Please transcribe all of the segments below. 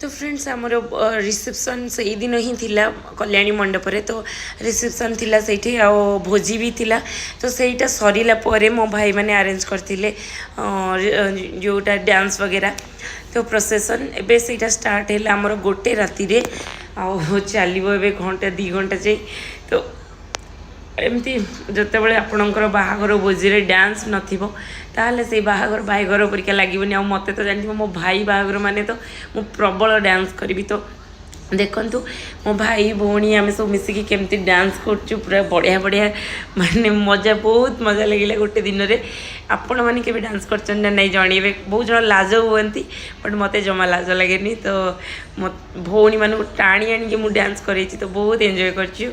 तो फ्रेंड्स आमर रिसेप्शन से ही दिन ही थिला कल्याणी मंडप रे तो रिसेप्शन थिला सेठी आ भोजी भी थिला तो सेटा सरीला परे मो भाई माने अरेंज करथिले जोटा डांस वगैरह तो प्रोसेसन एबे सेटा स्टार्ट हैला आमर गोटे राति रे आ चलिबो एबे घंटा 2 घंटा जाई तो एमती जितेबाला आपणकर बाहागर भोजी डांस नथिबो ताहले से बाहागर भाईघर परिका लगे आ मत तो जानते मो भाई बाहागर माने तो मु प्रबल डांस करी तो देखु मो भाई भौणी आम सब मिसिकी केमती डांस करचु पूरा बढ़िया बढ़िया माने मजा बहुत मजा लगे गोटे दिन में आपण मैंने के डांस कर नहीं जनइबे बहुत जन लाज हुअंती बट मत जमा लाज लगे तो भौणी मान टाणी आनिक मुझे डांस कर तो बहुत enjoy करचु।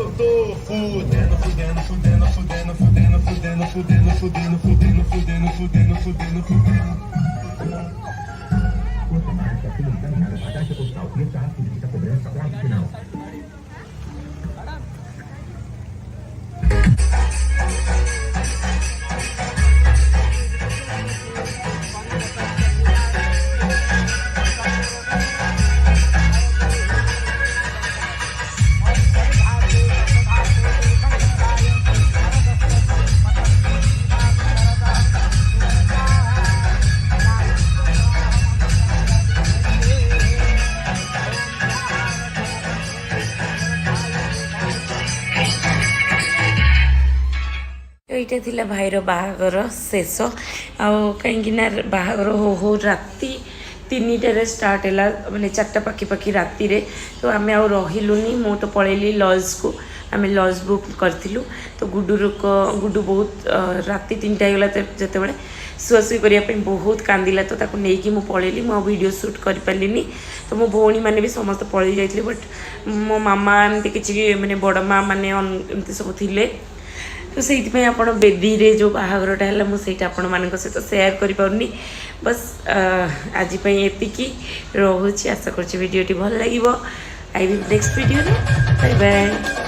Eu tô fudendo, fudendo, fudendo, fudendo, fudendo, fudendo, fudendo, fudendo, fudendo, fudendo, fudendo, fudendo, fudendo. Quanto mais está financiando mais a caixa postal e está significa cobrança quase final. এইটা ଥିଲା ଭାଇର ବାହାଘର ଶେଷ ଆଉ କାହିଁକିନା ବାହାଘର ହଉ ହଉ ରାତି 3টাରେ ଷ୍ଟାର୍ଟ ହେଲା ମାନେ 4ଟା ପାଖାପାଖି ରାତିରେ ତ ଆମେ ଆଉ ରହିଲୁନି ମୁଁ ତ ପଳେଇଲି ଲଜ୍କୁ ଆମେ ଲଜ୍ ବୁକ୍ କରିଥିଲୁ ତ ଗୁଡୁ ବହୁତ ରାତି 3ଟା ହେଇଗଲା ଯେତେବେଳେ ଶୁଆଶୁଇ କରିବା ପାଇଁ ବହୁତ କାନ୍ଦିଲା ତ ତାକୁ ନେଇକି ମୁଁ ପଳେଇଲି ମୁଁ ଆଉ ଭିଡ଼ିଓ ସୁଟ୍ କରିପାରିଲିନି ତ ମୋ ଭଉଣୀମାନେ ବି ସମସ୍ତେ ପଳେଇ ଯାଇଥିଲେ ବଟ୍ ମୋ ମାମା ଏମିତି କିଛି ମାନେ ବଡ଼ ମା' ମାନେ ଏମିତି ସବୁ ଥିଲେ तो से आप बेदी जो बाहागरटा है मुझे आपण मान सहित सेयार कर बस आज एति रोचे आशा कर भिडियोटी भल लगे I will next video bye bye.